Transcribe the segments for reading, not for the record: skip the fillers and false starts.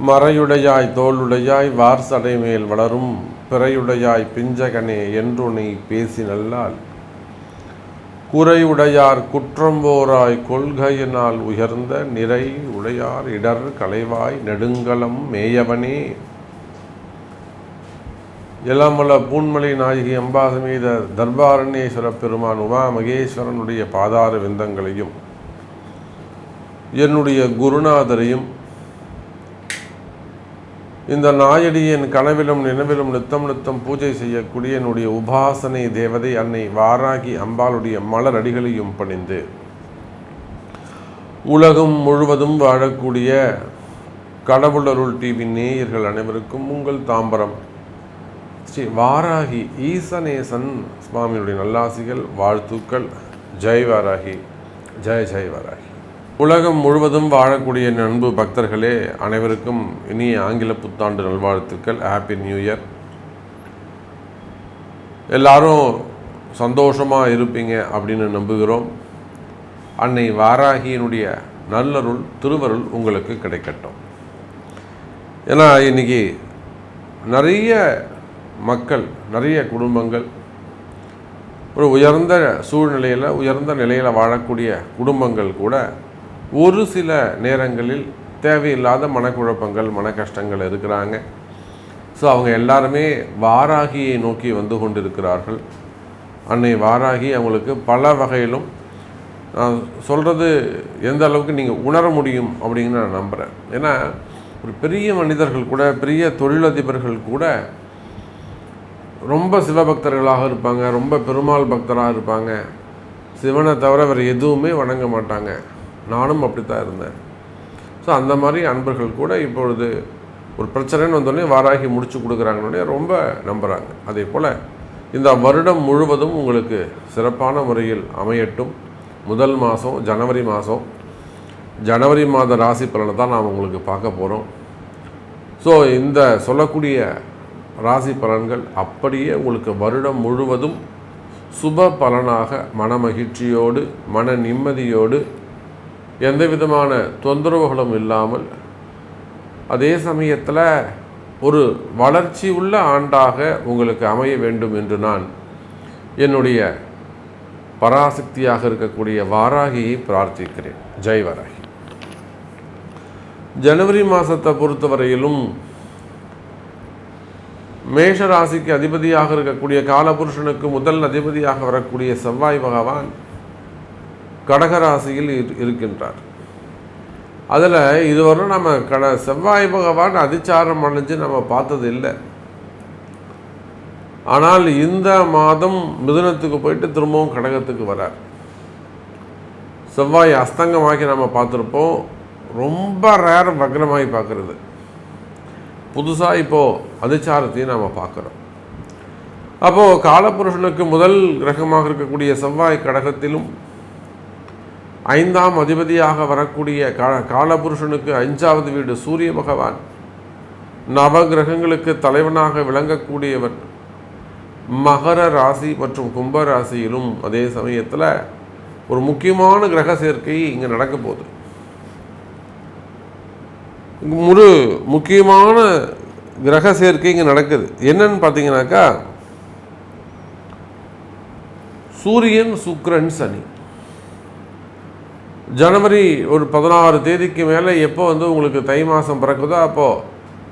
மறையுடையாய் தோளுடையாய் வார்சடை மேல் வளரும் பிறையுடையாய் பிஞ்சகனே என்றுனை பேசி நல்லால் குறையுடையார் குற்றம்போராய் கொள்கையினால் உயர்ந்த நிறை உடையார் இடர் களைவாய் நெடுங்கலம் மேயவனே. எலாமல பூன்மலை நாயகி அம்பாசமேத தர்பாரண்யேஸ்வர பெருமான் உமா மகேஸ்வரனுடைய பாதார விந்தங்களையும் என்னுடைய குருநாதரையும் இந்த நாயடியின் கனவிலும் நினைவிலும் நித்தம் பூஜை செய்யக்கூடிய என்னுடைய உபாசனை தேவதை அன்னை வாராகி அம்பாளுடைய மலர் அடிகளையும் பணிந்து உலகம் முழுவதும் வாழக்கூடிய கடவுளருள் டிவி நேயர்கள் அனைவருக்கும் உங்கள் தாம்பரம் ஸ்ரீ வாராகி ஈசனேசன் சுவாமியுடைய நல்லாசிகள், வாழ்த்துக்கள். ஜெய் வாராகி, ஜெய் ஜெய் வாராகி. உலகம் முழுவதும் வாழக்கூடிய அன்பு பக்தர்களே அனைவருக்கும் இனிய ஆங்கில புத்தாண்டு நல்வாழ்த்துக்கள். Happy new year. எல்லாரும் சந்தோஷமாக இருப்பீங்க அப்படின்னு நம்புகிறோம். அன்னை வாராகியினுடைய நல்லருள் திருவருள் உங்களுக்கு கிடைக்கட்டும். ஏன்னா இன்றைக்கி நிறைய மக்கள், நிறைய குடும்பங்கள் ஒரு உயர்ந்த சூழ்நிலையில் உயர்ந்த நிலையில் வாழக்கூடிய குடும்பங்கள் கூட ஒரு சில நேரங்களில் தேவையில்லாத மனக்குழப்பங்கள், மன கஷ்டங்கள் இருக்கிறாங்க. ஸோ அவங்க எல்லாருமே வாராகியை நோக்கி வந்து கொண்டிருக்கிறார்கள். அன்னை வாராகி அவங்களுக்கு பல வகையிலும் நான் சொல்கிறது எந்த அளவுக்கு நீங்கள் உணர முடியும் அப்படின்னு நான் நம்புகிறேன். ஏன்னா ஒரு பெரிய மனிதர்கள் கூட, பெரிய தொழிலதிபர்கள் கூட ரொம்ப சிவபக்தர்களாக இருப்பாங்க, ரொம்ப பெருமாள் பக்தராக இருப்பாங்க. சிவனை தவிர வேறு எதுவுமே வணங்க மாட்டாங்க. நானும் அப்படித்தான் இருந்தேன். ஸோ அந்த மாதிரி அன்பர்கள் கூட இப்பொழுது ஒரு பிரச்சனைன்னு வந்தோடனே வாராகி முடிச்சு கொடுக்குறாங்கன்னே ரொம்ப நம்புகிறாங்க. அதே போல் இந்த வருடம் முழுவதும் உங்களுக்கு சிறப்பான முறையில் அமையட்டும். முதல் மாதம் ஜனவரி மாத ராசி பலனை தான் நாம் உங்களுக்கு பார்க்க போகிறோம். ஸோ இந்த சொல்லக்கூடிய ராசி பலன்கள் அப்படியே உங்களுக்கு வருடம் முழுவதும் சுப பலனாக மன மகிழ்ச்சியோடு, மன நிம்மதியோடு, எந்த விதமான தொந்தரவுகளும் இல்லாமல், அதே சமயத்தில் ஒரு வளர்ச்சி உள்ள ஆண்டாக உங்களுக்கு அமைய வேண்டும் என்று நான் என்னுடைய பராசக்தியாக இருக்கக்கூடிய வாராகியை பிரார்த்திக்கிறேன். ஜெய் வாராகி. ஜனவரி மாதத்தை பொறுத்தவரையிலும் மேஷ ராசிக்கு அதிபதியாக இருக்கக்கூடிய காலபுருஷனுக்கு முதல் அதிபதியாக வரக்கூடிய செவ்வாய் பகவான் கடகராசியில் இருக்கின்றார். அதில் இதுவரை நம்ம செவ்வாய் பகவான் அதிச்சாரம் அடைஞ்சு நம்ம பார்த்தது இல்லை. ஆனால் இந்த மாதம் மிதுனத்துக்கு போயிட்டு திரும்பவும் கடகத்துக்கு வரார். செவ்வாய் அஸ்தங்கமாக்கி நம்ம பார்த்துருப்போம். ரொம்ப ரேர் வக்ரமாகி பார்க்குறது. புதுசாக இப்போது அதிச்சாரத்தையும் நாம் பார்க்குறோம். அப்போது காலபுருஷனுக்கு முதல் கிரகமாக இருக்கக்கூடிய செவ்வாய் கடகத்திலும், 5ஆம் அதிபதியாக வரக்கூடிய காலபுருஷனுக்கு 5வது வீடு சூரிய பகவான், நவ கிரகங்களுக்கு தலைவனாக விளங்கக்கூடியவர் மகர ராசி மற்றும் கும்ப ராசியிலும் அதே சமயத்தில் ஒரு முக்கியமான கிரக சேர்க்கை இங்கே நடக்க போகுது. ஒரு முக்கியமான கிரக சேர்க்கை இங்கே நடக்குது. என்னன்னு பார்த்தீங்கன்னாக்கா, சூரியன், சுக்கிரன், சனி. ஜனவரி ஒரு 16 தேதிக்கு மேலே எப்போ உங்களுக்கு தை மாதம் பிறக்குதோ அப்போது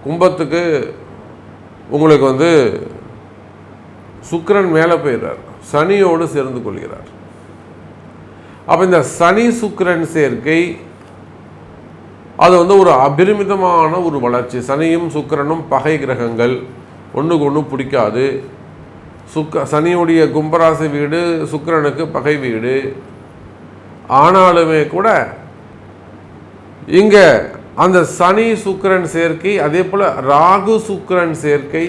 கும்பத்துக்கு உங்களுக்கு சுக்கிரன் மேலே போயிடுறார், சனியோடு சேர்ந்து கொள்கிறார். அப்போ இந்த சனி சுக்கிரன் சேர்க்கை அது ஒரு அபரிமிதமான ஒரு வளர்ச்சி. சனியும் சுக்கிரனும் பகை கிரகங்கள், ஒன்றுக்கு ஒன்று பிடிக்காது. சனியுடைய கும்பராசி வீடு சுக்கிரனுக்கு பகை வீடு. ஆனாலுமே கூட இங்கே அந்த சனி சுக்கிரன் சேர்க்கை, அதே போல் ராகு சுக்கிரன் சேர்க்கை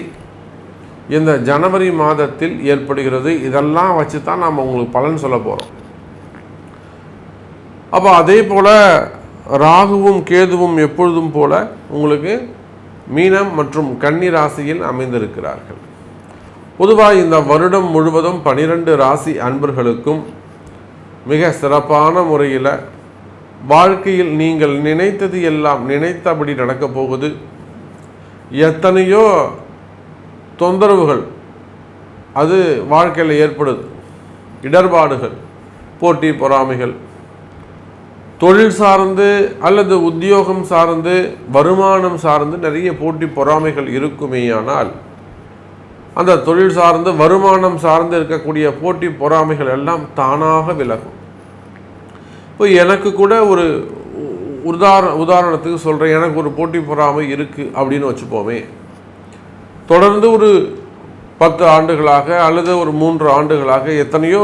இந்த ஜனவரி மாதத்தில் ஏற்படுகிறது. இதெல்லாம் வச்சு தான் நாம் உங்களுக்கு பலன் சொல்ல போகிறோம். அப்போ அதே போல் ராகுவும் கேதுவும் எப்பொழுதும் போல உங்களுக்கு மீனம் மற்றும் கன்னி ராசியில் அமைந்திருக்கிறார்கள். பொதுவாக இந்த வருடம் முழுவதும் 12 ராசி அன்பர்களுக்கும் மிக சிறப்பான முறையில் வாழ்க்கையில் நீங்கள் நினைத்தது எல்லாம் நினைத்தபடி நடக்கப் போகுது. எத்தனையோ தொந்தரவுகள் அது வாழ்க்கையில் ஏற்படுது. இடர்பாடுகள், போட்டி பொறாமைகள், தொழில் சார்ந்து அல்லது உத்தியோகம் சார்ந்து, வருமானம் சார்ந்து நிறைய போட்டி பொறாமைகள் இருக்குமேயானால் அந்த தொழில் சார்ந்து வருமானம் சார்ந்து இருக்கக்கூடிய போட்டி பொறாமைகள் எல்லாம் தானாக விலகும். இப்போ எனக்கு கூட ஒரு உதாரணத்துக்கு சொல்கிறேன். எனக்கு ஒரு போட்டி பொறாமை இருக்குது அப்படின்னு வச்சுப்போமே. தொடர்ந்து ஒரு 10 ஆண்டுகளாக அல்லது ஒரு 3 ஆண்டுகளாக எத்தனையோ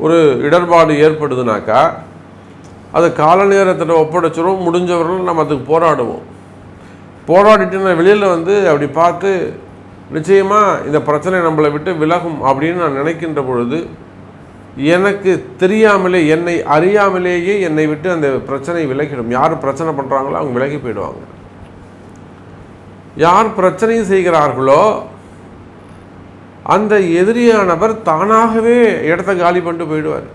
ஒரு இடர்பாடு ஏற்படுதுனாக்கா அது கால நேரத்தில் ஒப்படைச்சிரும். முடிஞ்சவர்கள் நம்ம அதுக்கு போராடுவோம். போராடிட்டு நான் வெளியில் அப்படி பார்த்து நிச்சயமாக இந்த பிரச்சனை நம்மளை விட்டு விலகும் அப்படின்னு நான் நினைக்கின்ற பொழுது எனக்கு தெரியாமலே, என்னை அறியாமலேயே என்னை விட்டு அந்த பிரச்சனை விலகிடும். யார் பிரச்சனை பண்ணுறாங்களோ அவங்க விலகி போயிடுவாங்க. யார் பிரச்சனை செய்கிறார்களோ அந்த எதிரியானவர் தானாகவே இடத்த காலி பண்ணிட்டு போயிடுவார்.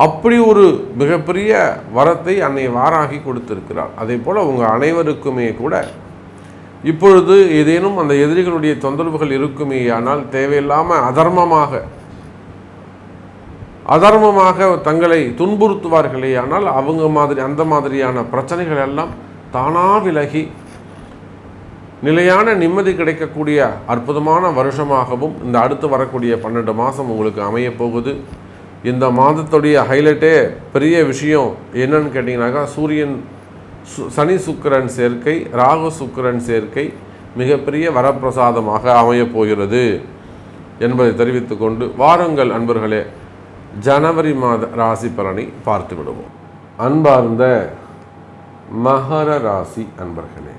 அப்படி ஒரு மிகப்பெரிய வரத்தை அன்னை வாராகி கொடுத்திருக்கிறார். அதே போல் உங்கள் அனைவருக்குமே கூட இப்பொழுது ஏதேனும் அந்த எதிரிகளுடைய தொந்தரவுகள் இருக்குமே, ஆனால் தேவையில்லாமல் அதர்மமாக தங்களை துன்புறுத்துவார்களே, ஆனால் அந்த மாதிரியான பிரச்சனைகள் எல்லாம் தானாக விலகி நிலையான நிம்மதி கிடைக்கக்கூடிய அற்புதமான வருஷமாகவும் இந்த அடுத்து வரக்கூடிய 12 மாதம் உங்களுக்கு அமைய போகுது. இந்த மாதத்துடைய ஹைலைட்டே பெரிய விஷயம் என்னன்னு கேட்டிங்கனாக்கா, சனி சுக்கிரன் சேர்க்கை, ராகு சுக்கிரன் சேர்க்கை மிகப்பெரிய வரப்பிரசாதமாக அமையப் போகிறது என்பதை தெரிவித்து கொண்டு வாருங்கள் அன்பர்களே, ஜனவரி மாத ராசி பலனை பார்த்து விடுவோம். அன்பார்ந்த மகர ராசி அன்பர்களே,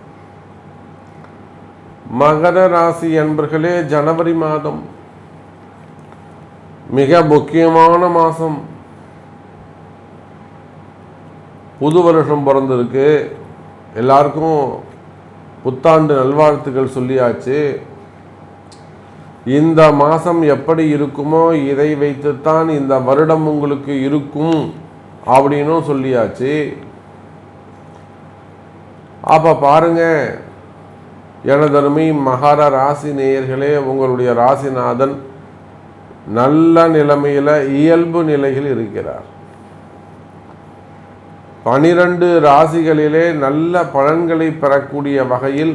மகர ராசி அன்பர்களே, ஜனவரி மாதம் மிக முக்கியமான மாதம். புது வருஷம் பிறந்திருக்கு. எல்லாருக்கும் புத்தாண்டு நல்வாழ்த்துக்கள் சொல்லியாச்சு. இந்த மாதம் எப்படி இருக்குமோ இதை வைத்துத்தான் இந்த வருடம் உங்களுக்கு இருக்கும் அப்படின்னும் சொல்லியாச்சு. அப்போ பாருங்க எனதருமை மகர ராசி நேயர்களே, உங்களுடைய ராசிநாதன் நல்ல நிலைமையில் இயல்பு நிலையில் இருக்கிறார். 12 ராசிகளிலே நல்ல பலன்களை பெறக்கூடிய வகையில்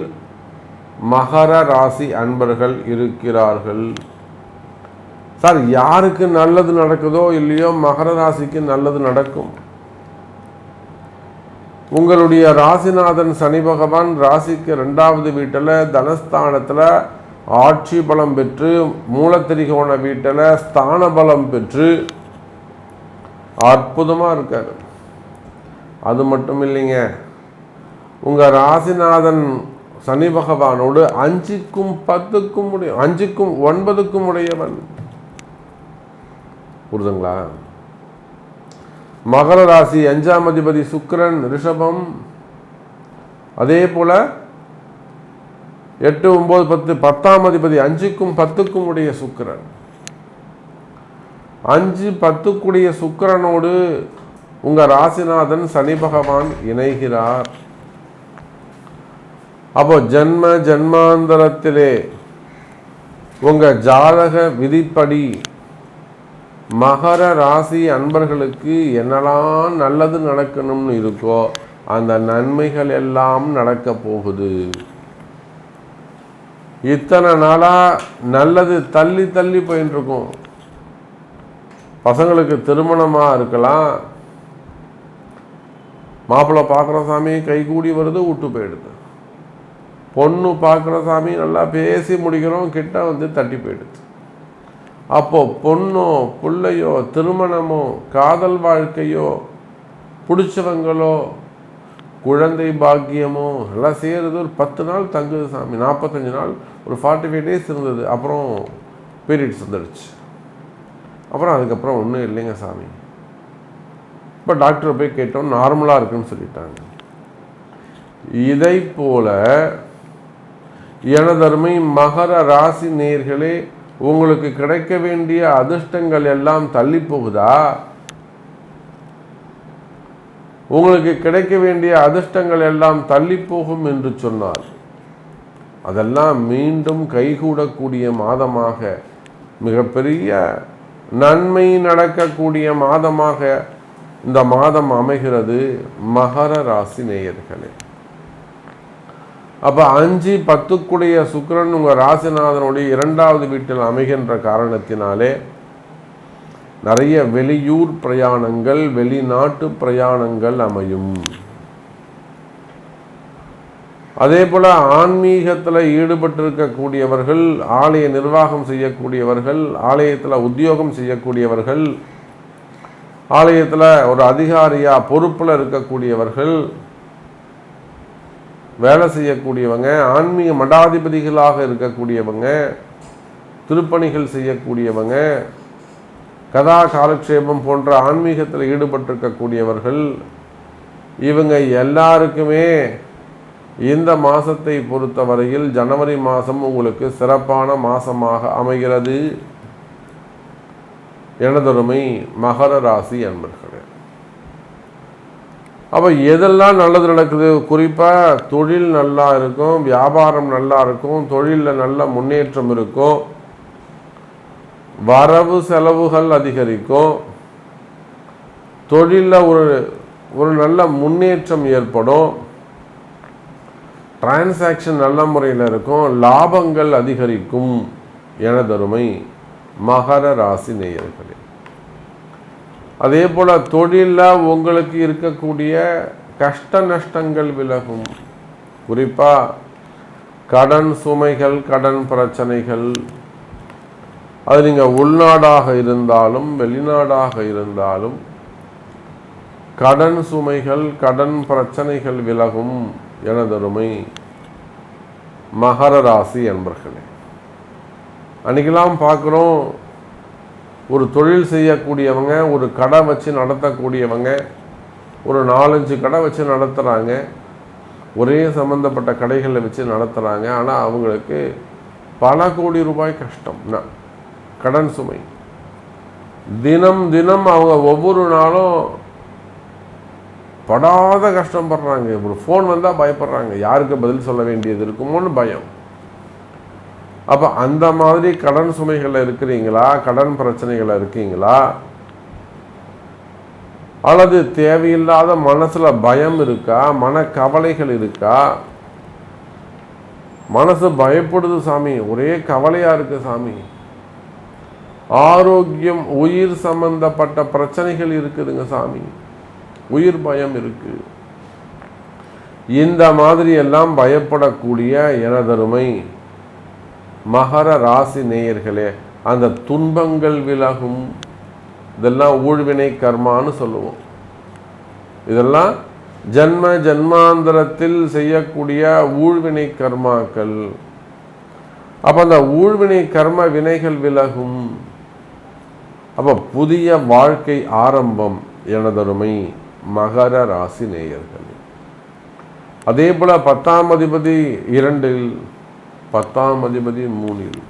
மகர ராசி அன்பர்கள் இருக்கிறார்கள். சார், யாருக்கு நல்லது நடக்குதோ இல்லையோ மகர ராசிக்கு நல்லது நடக்கும். உங்களுடைய ராசிநாதன் சனி பகவான் ராசிக்கு 2வது வீட்டில் தனஸ்தானத்தில் ஆட்சி பலம் பெற்று, மூலத்திரிகோண வீட்டில் ஸ்தான பலம் பெற்று அற்புதமாக இருக்கார். அது மட்டும் இல்லைங்க, உங்கள் ராசிநாதன் சனி பகவானோடு 5க்கும் 10க்கும் 5க்கும் 9க்கும் உடையவன். புரிதுங்களா? மகர ராசி 5ஆம் அதிபதி சுக்கிரன் ரிஷபம். அதே போல 8, 9, 10 10ஆம் அதிபதி 5க்கும் 10க்கும் உடைய சுக்கிரன். 5, 10க்குடைய சுக்கிரனோடு உங்கள் ராசிநாதன் சனி பகவான் இணைகிறார். அப்போ ஜன்மாந்தரத்திலே உங்கள் ஜாதக விதிப்படி மகர ராசி அன்பர்களுக்கு என்னெல்லாம் நல்லது நடக்கணும்னு இருக்கோ அந்த நன்மைகள் எல்லாம் நடக்க போகுது. இத்தனை நாளாக நல்லது தள்ளி தள்ளி போயின்னு இருக்கும். பசங்களுக்கு திருமணமாக இருக்கலாம், மாப்பிள்ளை பார்க்குற சாமி கைகூடி வருது, விட்டு போயிடுது. பொண்ணு பார்க்குற சாமி நல்லா பேசி முடிக்கிறோம், கிட்ட தட்டி போயிடுது. அப்போ பொண்ணோ பிள்ளையோ திருமணமோ காதல் வாழ்க்கையோ பிடிச்சவங்களோ குழந்தை பாக்கியமோ எல்லாம் செய்கிறது ஒரு 10 நாள் தங்குது சாமி. 45 நாள் ஒரு 45 டேஸ் இருந்தது. அப்புறம் பீரியட்ஸ் வந்துடுச்சு. அப்புறம் அதுக்கப்புறம் ஒன்றும் இல்லைங்க சாமி. இப்போ டாக்டரை போய் கேட்டோம், நார்மலாக இருக்குன்னு சொல்லிட்டாங்க. இதை போல எனதருமை மகர ராசி நேயர்களே, உங்களுக்கு கிடைக்க வேண்டிய அதிர்ஷ்டங்கள் எல்லாம் தள்ளி போகுதா? உங்களுக்கு கிடைக்க வேண்டிய அதிர்ஷ்டங்கள் எல்லாம் தள்ளி போகும் என்று சொன்னார். அதெல்லாம் மீண்டும் கைகூடக்கூடிய மாதமாக, மிகப்பெரிய நன்மை நடக்கக்கூடிய மாதமாக இந்த மாதம் அமைகிறது மகர ராசி நேயர்களே. அப்போ 5, 10க்குடைய சுக்கிரன் உங்கள் ராசிநாதனுடைய 2வது வீட்டில் அமைகின்ற காரணத்தினாலே நிறைய வெளியூர் பிரயாணங்கள், வெளிநாட்டு பிரயாணங்கள் அமையும். அதே போல் ஆன்மீகத்தில் ஈடுபட்டிருக்கக்கூடியவர்கள், ஆலய நிர்வாகம் செய்யக்கூடியவர்கள், ஆலயத்தில் உத்தியோகம் செய்யக்கூடியவர்கள், ஆலயத்தில் ஒரு அதிகாரியாக பொறுப்பில் இருக்கக்கூடியவர்கள், வேலை செய்யக்கூடியவங்க, ஆன்மீக மடாதிபதிகளாக இருக்கக்கூடியவங்க, திருப்பணிகள் செய்யக்கூடியவங்க, கதா காலக்ஷேபம் போன்ற ஆன்மீகத்தில் ஈடுபட்டிருக்கக்கூடியவர்கள், இவங்க எல்லாருக்குமே இந்த மாதத்தை பொறுத்தவரையில் ஜனவரி மாதம் உங்களுக்கு சிறப்பான மாதமாக அமைகிறது எனதருமை மகர ராசி அன்பர்களே. அப்போ எதெல்லாம் நல்லது நடக்குது? குறிப்பாக தொழில் நல்லா இருக்கும், வியாபாரம் நல்லா இருக்கும், தொழிலில் நல்ல முன்னேற்றம் இருக்கும், வரவு செலவுகள் அதிகரிக்கும், தொழிலில் ஒரு நல்ல முன்னேற்றம் ஏற்படும், டிரான்சாக்ஷன் நல்ல முறையில் இருக்கும், லாபங்கள் அதிகரிக்கும் எனதருமை மகர ராசி நேயர்களே. அதே போல் தொழிலில் உங்களுக்கு இருக்கக்கூடிய கஷ்ட நஷ்டங்கள் விலகும். குறிப்பாக கடன் சுமைகள், கடன் பிரச்சனைகள், அது நீங்கள் உள்நாடாக இருந்தாலும் வெளிநாடாக இருந்தாலும் கடன் சுமைகள், கடன் பிரச்சனைகள் விலகும் எனதருமை மகர ராசி அன்பர்களே. அன்றைக்கெல்லாம் பார்க்குறோம், ஒரு தொழில் செய்யக்கூடியவங்க, ஒரு கடை வச்சு நடத்தக்கூடியவங்க, ஒரு 4-5 கடை வச்சு நடத்துகிறாங்க, ஒரே சம்மந்தப்பட்ட கடைகளை வச்சு நடத்துகிறாங்க. ஆனால் அவங்களுக்கு பல கோடி ரூபாய் கஷ்டம், கடன் சுமை. தினம் தினம் அவங்க ஒவ்வொரு நாளும் படாத கஷ்டப்படுறாங்க. ஒரு ஃபோன் வந்தால் பயப்படுறாங்க, யாருக்கு பதில் சொல்ல வேண்டியது இருக்குமோன்னு பயம். அப்போ அந்த மாதிரி கடன் சுமைகளில் இருக்கிறீங்களா? கடன் பிரச்சனைகள் இருக்கீங்களா? அல்லது தேவையில்லாத மனசில் பயம் இருக்கா? மனக்கவலைகள் இருக்கா? மனசு பயப்படுது சாமி, ஒரே கவலையாக இருக்குது சாமி, ஆரோக்கியம், உயிர் சம்பந்தப்பட்ட பிரச்சனைகள் இருக்குதுங்க சாமி, உயிர் பயம் இருக்கு. இந்த மாதிரி எல்லாம் பயப்படக்கூடிய எனதருமை மகர ராசி நேயர்களே, அந்த துன்பங்கள் விலகும். இதெல்லாம் ஊழ்வினை கர்மான்னு சொல்லுவோம். இதெல்லாம் ஜன்ம ஜன்மாந்தரத்தில் செய்யக்கூடிய ஊழ்வினை கர்மாக்கள். அப்போ அந்த ஊழ்வினை கர்ம வினைகள் விலகும். அப்போ புதிய வாழ்க்கை ஆரம்பம் எனதருமை மகர ராசி நேயர்கள். அதே போல் 10ஆம் அதிபதி 2இல், 10ஆம் அதிபதி 3இல்.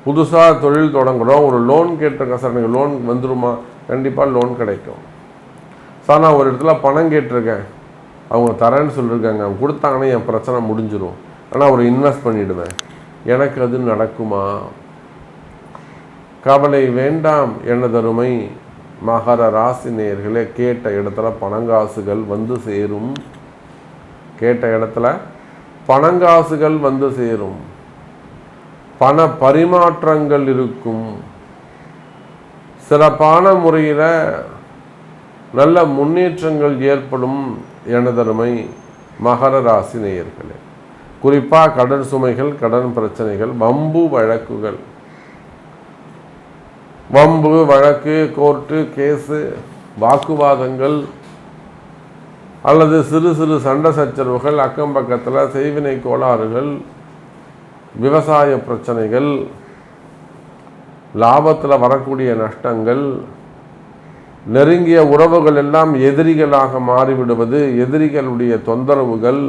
புதுசாக தொழில் தொடங்குகிறோம், ஒரு லோன் கேட்டிருக்கேன் சார், எனக்கு லோன் வந்துருமா? கண்டிப்பாக லோன் கிடைக்கும் சார். நான் ஒரு இடத்துல பணம் கேட்டிருக்கேன், அவங்க தரேன்னு சொல்லியிருக்காங்க, அவங்க கொடுத்தாங்கன்னா என் பிரச்சனை முடிஞ்சிடும், ஆனால் ஒரு இன்வெஸ்ட் பண்ணிவிடுவேன், எனக்கு அது நடக்குமா? கவலை வேண்டாம் எனதருமை மகர ராசி நேயர்களே. கேட்ட இடத்துல பணங்காசுகள் வந்து சேரும். கேட்ட இடத்துல பணங்காசுகள் வந்து சேரும். பண பரிமாற்றங்கள் இருக்கும். சிறப்பான முறையில் நல்ல முன்னேற்றங்கள் ஏற்படும் எனதருமை மகர ராசி நேயர்களே. குறிப்பாக கடன் சுமைகள், கடன் பிரச்சனைகள், வம்பு வழக்குகள், வம்பு வழக்கு, கோர்ட்டு கேஸு, வாக்குவாதங்கள் அல்லது சிறு சிறு சண்டை சச்சரவுகள், அக்கம் பக்கத்தில் செய்வினை கோளாறுகள், விவசாய பிரச்சனைகள், லாபத்தில் வரக்கூடிய நஷ்டங்கள், நெருங்கிய உறவுகள் எல்லாம் எதிரிகளாக மாறிவிடுவது, எதிரிகளுடைய தொந்தரவுகள்,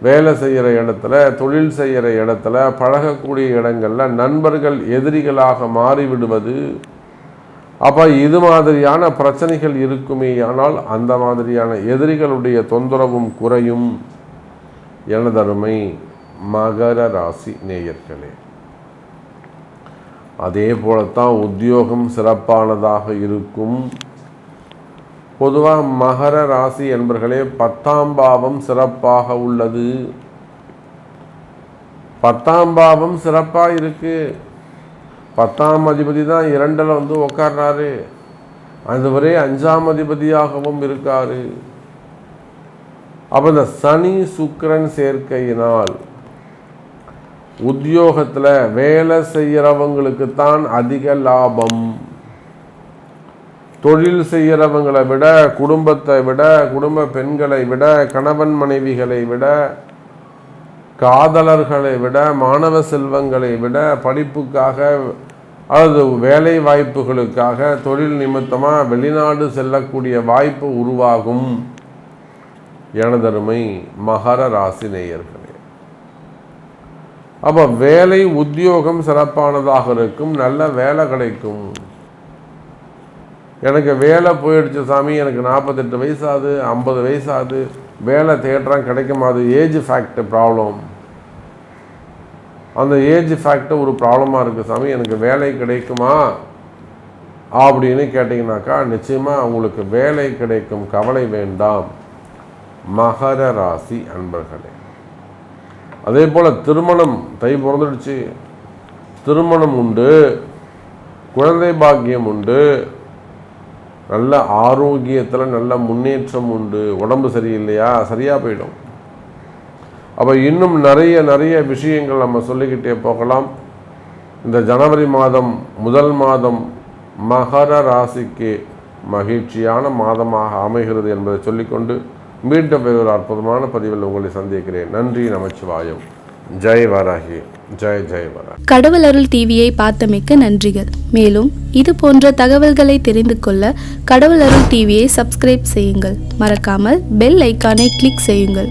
வேலை செய்கிற இடத்துல, தொழில் செய்கிற இடத்துல, பழகக்கூடிய இடங்களில் நண்பர்கள் எதிரிகளாக மாறிவிடுவது, அப்போ இது மாதிரியான பிரச்சனைகள் இருக்குமே, ஆனால் அந்த மாதிரியான எதிரிகளுடைய தொந்தரவும் குறையும். எனதருமை மகர ராசி நேயர்களே, அதே போலத்தான் உத்தியோகம் சிறப்பானதாக இருக்கும். பொதுவாக மகர ராசி என்பர்களே 10ஆம் பாவம் சிறப்பாக உள்ளது. 10ஆம் பாவம் சிறப்பாக இருக்கு. 10ஆம் அதிபதி தான் 2ல் வந்து உட்கார்றாரு. அதுவரை 5ஆம் அதிபதியாகவும் இருக்காரு. அப்போ இந்த சனி சுக்கிரன் சேர்க்கையினால் உத்தியோகத்தில் வேலை செய்கிறவங்களுக்குத்தான் அதிக லாபம். தொழில் செய்கிறவங்களை விட, குடும்பத்தை விட, குடும்ப பெண்களை விட, கணவன் மனைவிகளை விட, காதலர்களை விட, மாணவ செல்வங்களை விட, படிப்புக்காக அல்லது வேலை வாய்ப்புகளுக்காக தொழில் நிமித்தமாக வெளிநாடு செல்லக்கூடிய வாய்ப்பு உருவாகும். எனதருமை மகர ராசி நேயர்களே, அப்போ வேலை உத்தியோகம் சிறப்பானதாக இருக்கும். நல்ல வேலை கிடைக்கும். எனக்கு வேலை போயிடுச்சு சாமி, எனக்கு 48 வயசாகுது, 50 வயசாகுது, வேலை தேடுறான் கிடைக்குமா? அது ஏஜ் ஃபேக்ட் ப்ராப்ளம். அந்த ஏஜ் ஃபேக்ட் ஒரு ப்ராப்ளமாக இருக்குது சாமி, எனக்கு வேலை கிடைக்குமா அப்படின்னு கேட்டிங்கனாக்கா நிச்சயமாக உங்களுக்கு வேலை கிடைக்கும். கவலை வேண்டாம் மகர ராசி அன்பர்களே. அதே போல் திருமணம் தை பிறந்துடுச்சு, திருமணம் உண்டு, குழந்தை பாக்கியம் உண்டு, நல்ல ஆரோக்கியத்தில் நல்ல முன்னேற்றம் உண்டு. உடம்பு சரியில்லையா, சரியாக போயிடும். அப்போ இன்னும் நிறைய விஷயங்கள் நம்ம சொல்லிக்கிட்டே போகலாம். இந்த ஜனவரி மாதம் முதல் மாதம் மகர ராசிக்கு மகிழ்ச்சியான மாதமாக அமைகிறது என்பதை சொல்லிக்கொண்டு மீண்டும் ஒரு அற்புதமான பதிவில் உங்களை சந்திக்கிறேன். நன்றி, நமச்சிவாயம். ஜெய் வராகி, ஜெய் ஜெய் வராகி. கடவுள் அருள் டிவியை பார்த்தமைக்கு நன்றிகள். மேலும் இது போன்ற தகவல்களை தெரிந்து கொள்ள கடவுள் அருள் டிவியை சப்ஸ்கிரைப் செய்யுங்கள். மறக்காமல் பெல் ஐக்கானை கிளிக் செய்யுங்கள்.